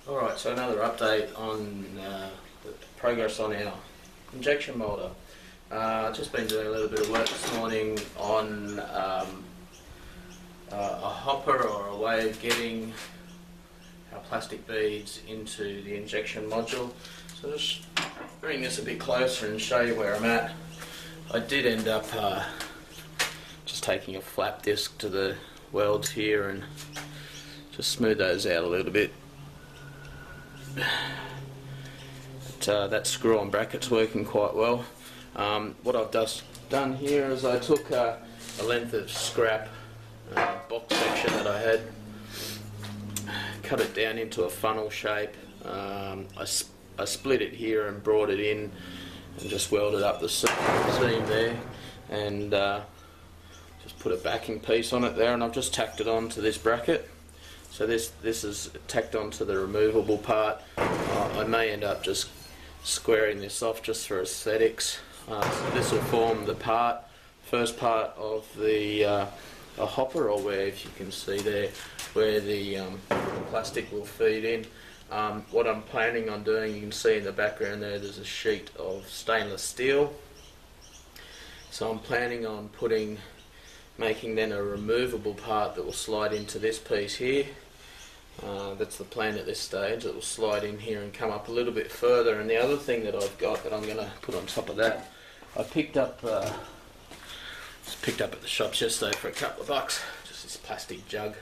Alright, so another update on the progress on our injection moulder. Just been doing a little bit of work this morning on a hopper, or a way of getting our plastic beads into the injection module. So just bring this a bit closer and show you where I'm at. I did end up just taking a flap disc to the welds here and just smooth those out a little bit. But, that screw-on bracket's working quite well. What I've just done here is I took a length of scrap box section that I had, cut it down into a funnel shape. I split it here and brought it in and just welded up the seam there, and just put a backing piece on it there, and I've just tacked it onto this bracket. So this is tacked onto the removable part. I may end up just squaring this off just for aesthetics. So this will form the first part of the a hopper, or where, if you can see there, where the plastic will feed in. What I'm planning on doing, you can see in the background there's a sheet of stainless steel. So I'm planning on making then a removable part that will slide into this piece here. That's the plan at this stage. It will slide in here and come up a little bit further. And the other thing that I've got that I'm going to put on top of that, I picked up at the shops yesterday for a couple of bucks, just this plastic jug.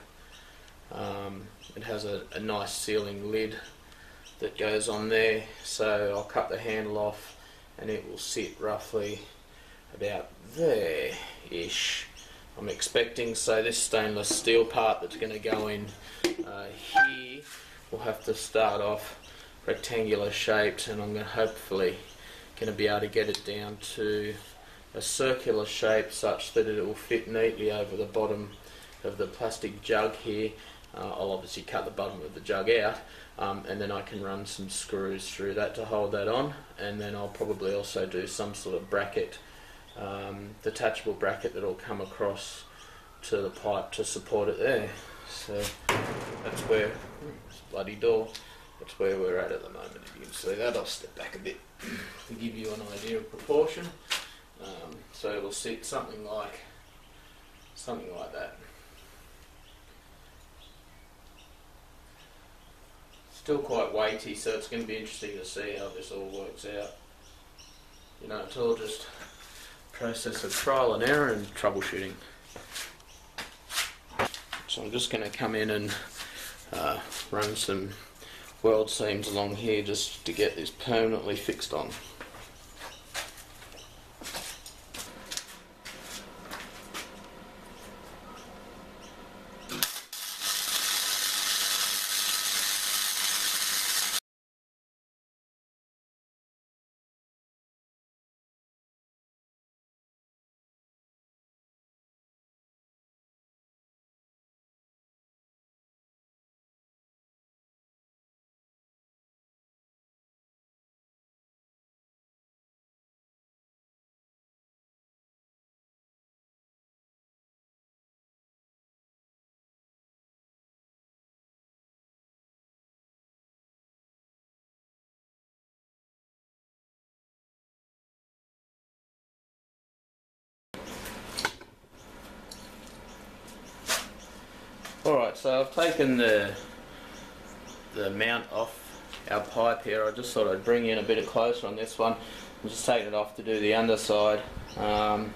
It has a nice sealing lid that goes on there, so I'll cut the handle off and it will sit roughly about there-ish, I'm expecting. So this stainless steel part that's going to go in here will have to start off rectangular shaped, and I'm hopefully going to be able to get it down to a circular shape such that it will fit neatly over the bottom of the plastic jug here. I'll obviously cut the bottom of the jug out, and then I can run some screws through that to hold that on, and then I'll probably also do some sort of bracket, detachable bracket that will come across to the pipe to support it there. So that's where, bloody door, that's where we're at the moment. If you can see that, I'll step back a bit to give you an idea of proportion. So it'll sit something like that. Still quite weighty, so it's going to be interesting to see how this all works out. You know, it's all just a process of trial and error and troubleshooting. So I'm just going to come in and run some weld seams along here just to get this permanently fixed on. Alright, so I've taken the mount off our pipe here. I just thought I'd bring in a bit closer on this one. I'm just taking it off to do the underside. It's going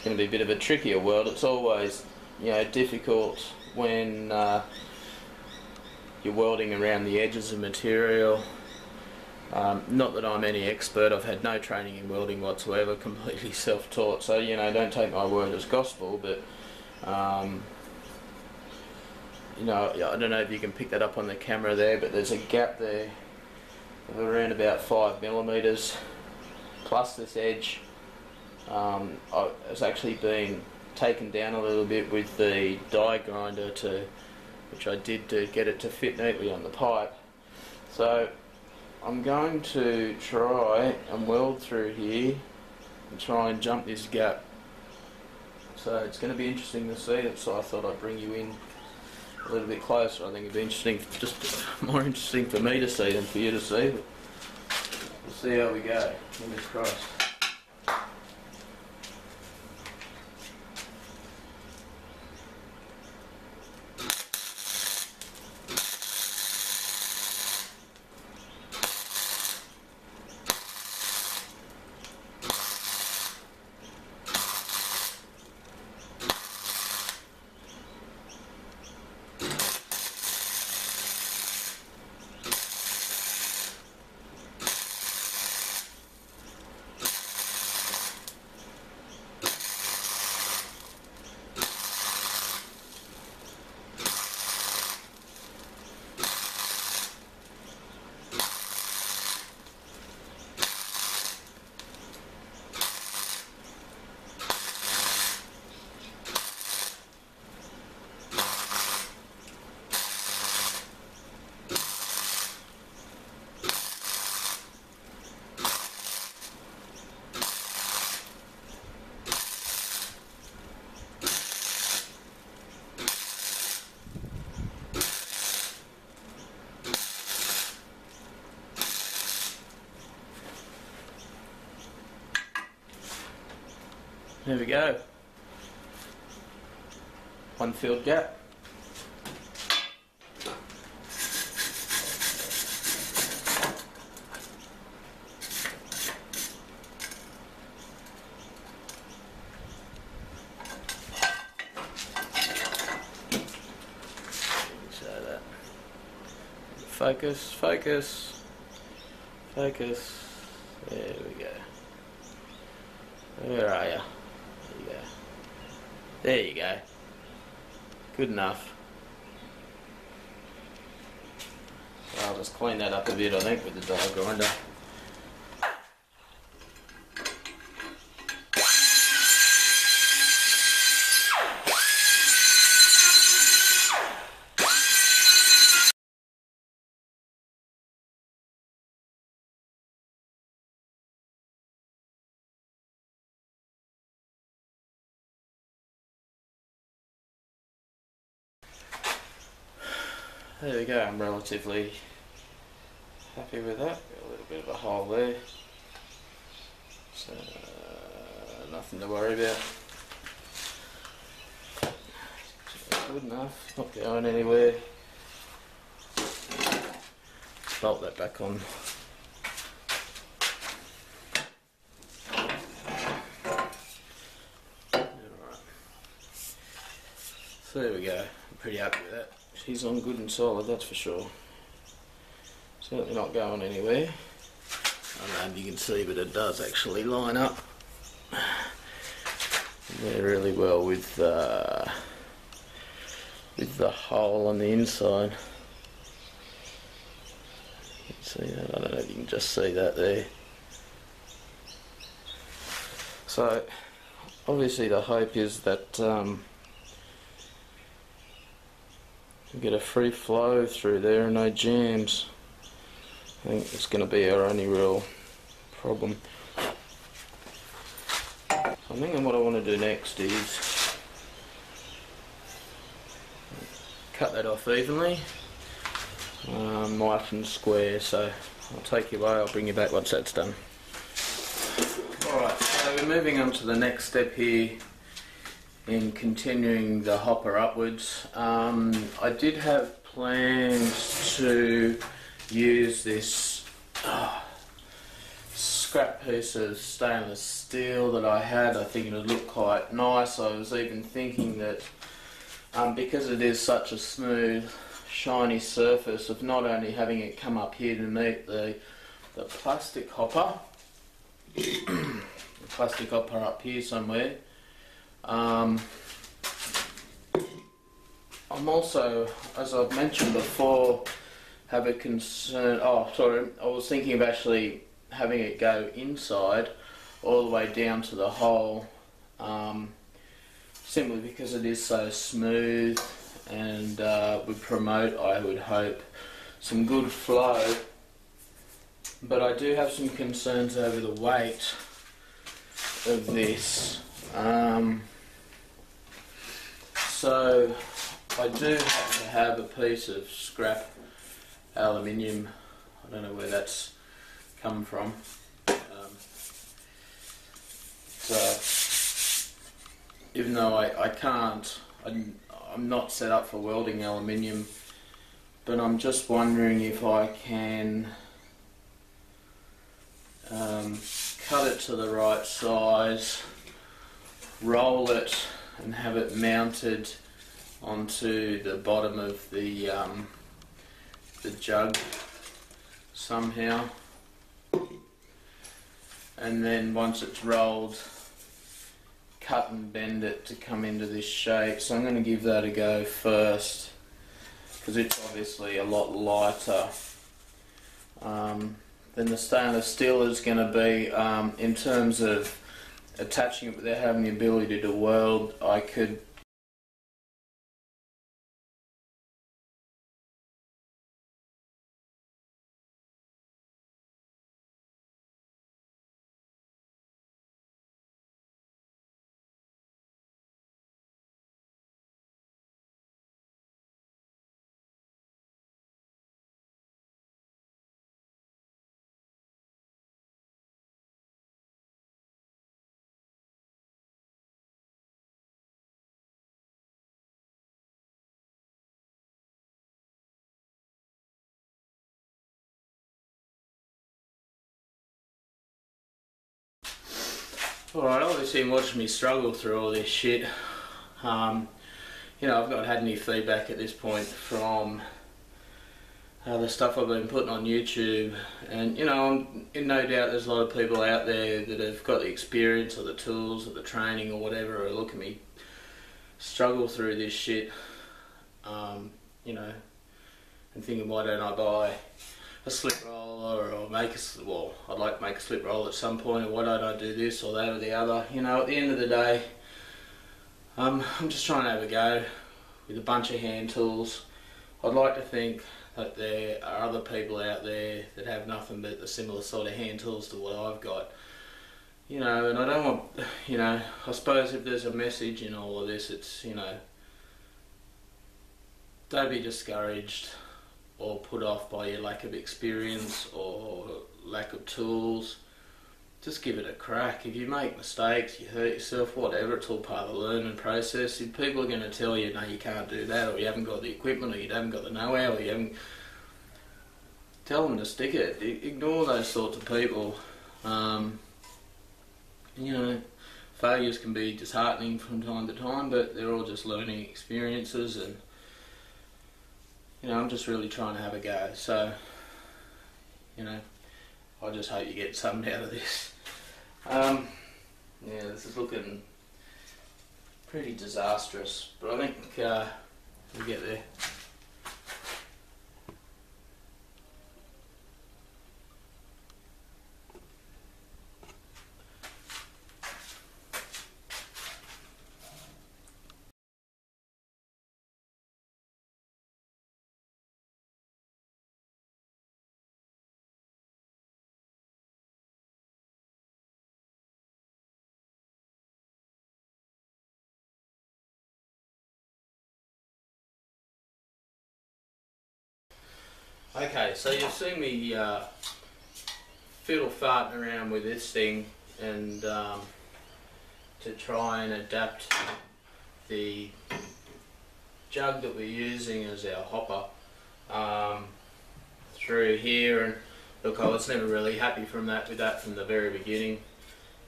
to be a bit of a trickier weld. It's always, difficult when you're welding around the edges of material. Not that I'm any expert. I've had no training in welding whatsoever, completely self-taught. So, don't take my word as gospel, but I don't know if you can pick that up on the camera there, but there's a gap there of around about 5mm, plus this edge has actually been taken down a little bit with the die grinder, which I did to get it to fit neatly on the pipe. So I'm going to try and weld through here and try and jump this gap. So it's going to be interesting to see. So I thought I'd bring you in a little bit closer. I think it'd be interesting, just more interesting for me to see than for you to see. But we'll see how we go. Fingers crossed. There we go. One filled gap. So that. Focus, focus, focus. There we go. Where are you? There you go. Good enough. I'll just clean that up a bit, I think, with the die grinder. There we go, I'm relatively happy with that. Got a little bit of a hole there. So, nothing to worry about. Good enough, not going anywhere. Bolt that back on. Alright. So there we go, I'm pretty happy with that. She's on good and solid, that's for sure. Certainly not going anywhere. I don't know if you can see, but it does actually line up there really well with the hole on the inside. You can see that? I don't know if you can just see that there. So obviously the hope is that we get a free flow through there and no jams. I think it's going to be our only real problem. I think what I want to do next is cut that off evenly, nice and square, so I'll take you away, I'll bring you back once that's done. Alright, so we're moving on to the next step here in continuing the hopper upwards. I did have plans to use this scrap piece of stainless steel that I had. I think it would look quite nice. I was even thinking that because it is such a smooth, shiny surface, of not only having it come up here to meet the plastic hopper, the plastic hopper up here somewhere. I'm also, as I've mentioned before, have a concern. Oh, sorry, I was thinking of actually having it go inside all the way down to the hole, simply because it is so smooth and would promote, I would hope, some good flow. But I do have some concerns over the weight of this. So I do have to have a piece of scrap aluminium. I don't know where that's come from. So even though I can't, I'm not set up for welding aluminium, but I'm just wondering if I can cut it to the right size, roll it and have it mounted onto the bottom of the jug somehow, and then once it's rolled, cut and bend it to come into this shape. So I'm going to give that a go first, because it's obviously a lot lighter than the stainless steel is going to be. In terms of attaching it without having the ability to weld, I could Alright, obviously watching me struggle through all this shit. You know, I've not had any feedback at this point from the stuff I've been putting on YouTube, and you know, I'm in no doubt there's a lot of people out there that have got the experience or the tools or the training or whatever, or look at me struggle through this shit, you know, and thinking, why don't I buy a slip roller, or make a, well, I'd like to make a slip roller at some point, or why don't I do this or that or the other. You know, at the end of the day, I'm just trying to have a go with a bunch of hand tools. I'd like to think that there are other people out there that have nothing but the similar sort of hand tools to what I've got. You know, and I don't want, you know, I suppose if there's a message in all of this, it's, you know, don't be discouraged or put off by your lack of experience or lack of tools. Just give it a crack. If you make mistakes, you hurt yourself, whatever, it's all part of the learning process. If people are going to tell you, no, you can't do that, or you haven't got the equipment, or you haven't got the know-how, or you haven't, tell them to stick it. Ignore those sorts of people. You know, failures can be disheartening from time to time, but they're all just learning experiences, and you know, I'm just really trying to have a go. So, you know, I just hope you get something out of this. Yeah, this is looking pretty disastrous, but I think we'll get there. Okay, so you've seen me fiddle farting around with this thing, and to try and adapt the jug that we're using as our hopper through here. And look, I was never really happy with that from the very beginning.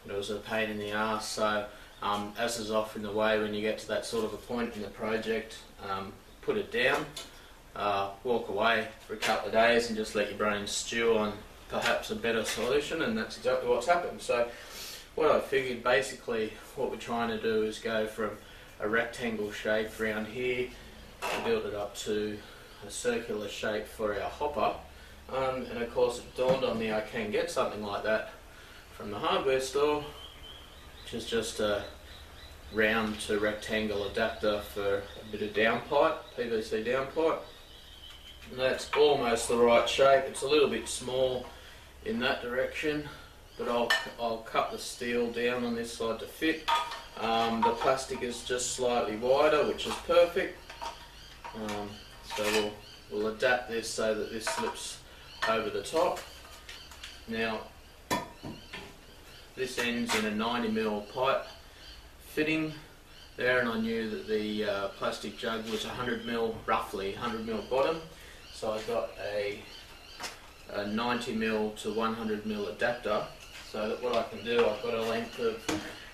It was a pain in the ass. So as is often the way when you get to that sort of a point in the project, put it down. Walk away for a couple of days and just let your brain stew on perhaps a better solution, and that's exactly what's happened. So what I figured, basically what we're trying to do is go from a rectangle shape around here and build it up to a circular shape for our hopper, and of course it dawned on me I can get something like that from the hardware store, which is just a round to rectangle adapter for a bit of downpipe, PVC downpipe. And that's almost the right shape. It's a little bit small in that direction, but I'll cut the steel down on this side to fit. The plastic is just slightly wider, which is perfect. So we'll adapt this so that this slips over the top. Now this ends in a 90mm pipe fitting there, and I knew that the plastic jug was 100mm, roughly 100mm bottom, so I got a 90mm to 100mm adapter, so that what I can do, I've got a length of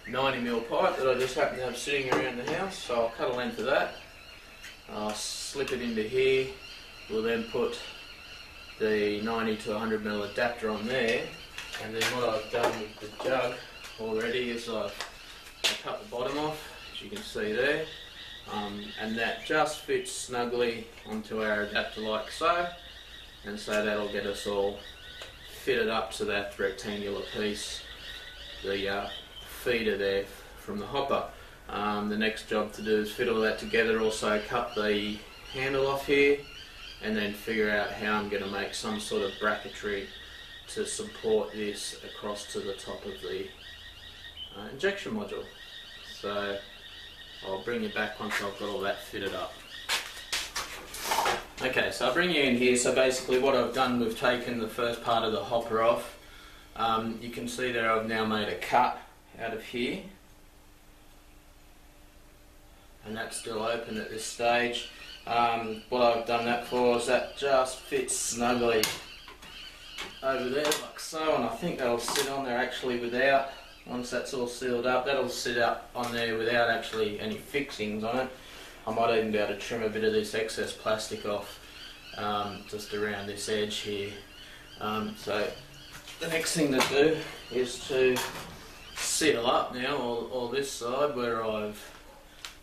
90mm pipe that I just happen to have sitting around the house, so I'll cut a length of that, I'll slip it into here, we'll then put the 90 to 100mm adapter on there, and then what I've done with the jug already is I cut the bottom off, as you can see there, and that just fits snugly onto our adapter like so, and so that'll get us all fitted up to that rectangular piece, the feeder there from the hopper. The next job to do is fit all that together, also cut the handle off here, and then figure out how I'm going to make some sort of bracketry to support this across to the top of the injection module. So I'll bring you back once I've got all that fitted up. Okay, so I'll bring you in here. So basically what I've done, we've taken the first part of the hopper off. You can see there I've now made a cut out of here, and that's still open at this stage. What I've done that for is that just fits snugly over there like so, and I think that'll sit on there actually without, once that's all sealed up, that'll sit up on there without actually any fixings on it. I might even be able to trim a bit of this excess plastic off just around this edge here. So the next thing to do is to seal up now all this side where I've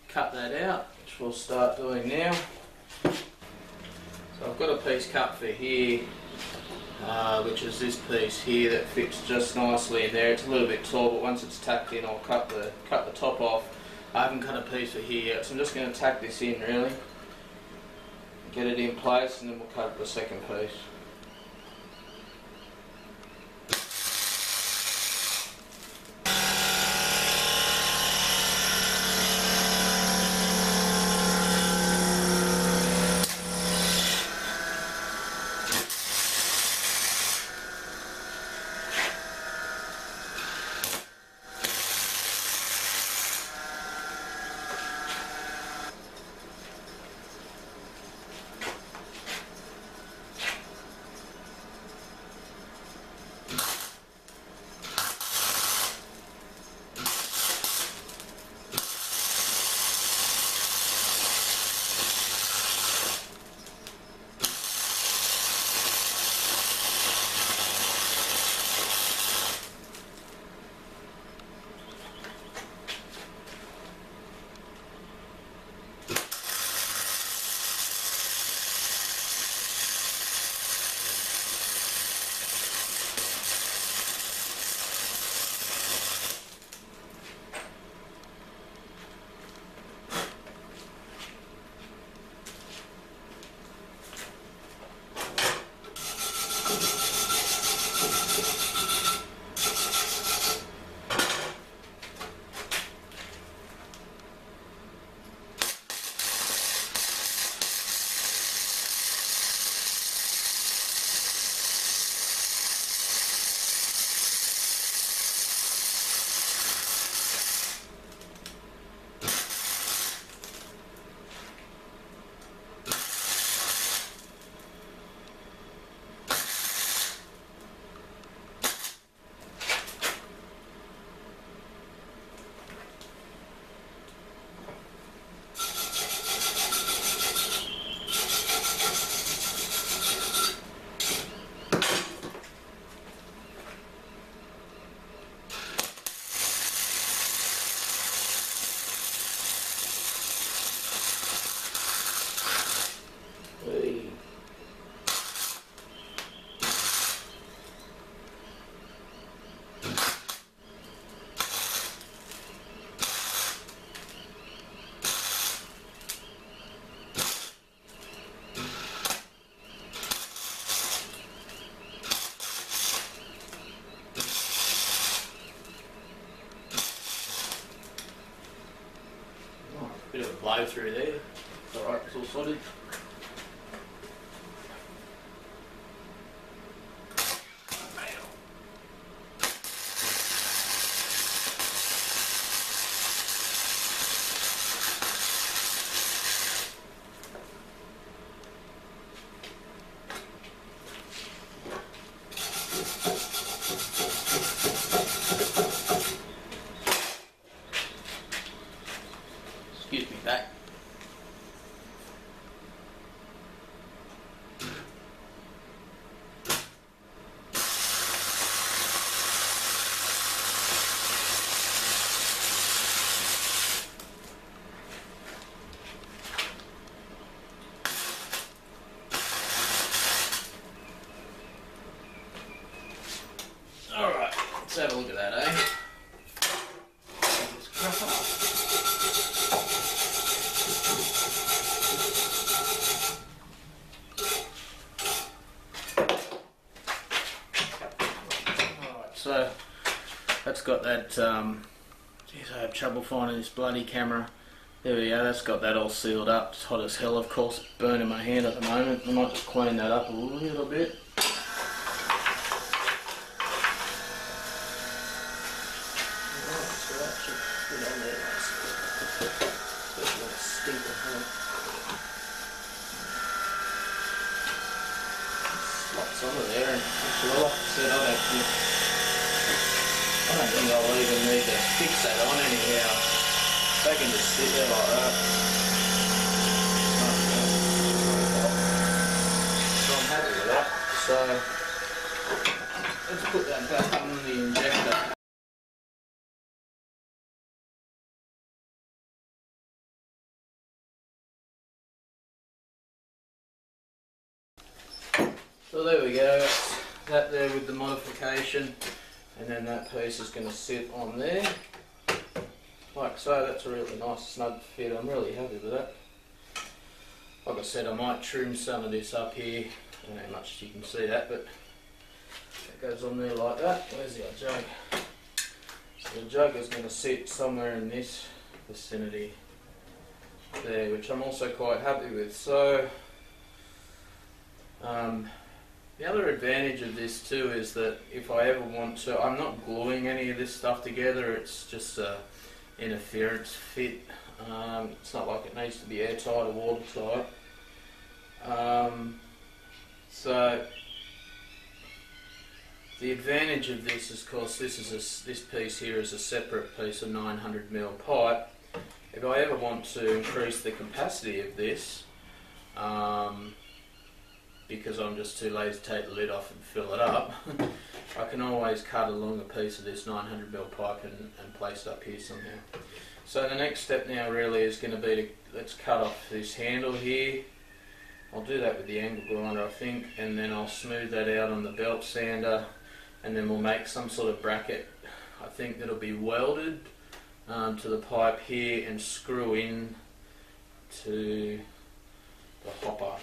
cut that out, which we'll start doing now. So I've got a piece cut for here, which is this piece here that fits just nicely in there. It's a little bit tall, but once it's tacked in I'll cut the top off. I haven't cut a piece for here yet, so I'm just going to tack this in really, get it in place, and then we'll cut the second piece. Bit of a blow through there. Alright, it's all sorted. Let's have a look at that, eh? This crap off. So that's got that, geez, I have trouble finding this bloody camera. There we go, that's got that all sealed up. It's hot as hell, of course, burning my hand at the moment. I might just clean that up a little bit. Alright, so that should fit on there nicely. Especially when it's stinking hot. Slots onto there, and actually, like I said, I don't think I'll even need to fix that on anyhow. They can just sit there like that. So I'm happy with that. So let's put that back on the injector. So there we go. That there with the modification. And then that piece is going to sit on there, like so. That's a really nice snug fit. I'm really happy with that. Like I said, I might trim some of this up here. I don't know how much you can see that, but it goes on there like that. Where's the jug? So the jug is going to sit somewhere in this vicinity there, which I'm also quite happy with. So the other advantage of this too is that if I ever want to, I'm not gluing any of this stuff together, it's just a interference fit. It's not like it needs to be airtight or watertight. So the advantage of this is, of course, this piece here is a separate piece of 900mm pipe. If I ever want to increase the capacity of this, because I'm just too lazy to take the lid off and fill it up, I can always cut along a piece of this 900mm pipe and place it up here somehow. So the next step now really is going to be to, let's cut off this handle here. I'll do that with the angle grinder, I think, and then I'll smooth that out on the belt sander, and then we'll make some sort of bracket, I think, that'll be welded to the pipe here and screw in to the hopper.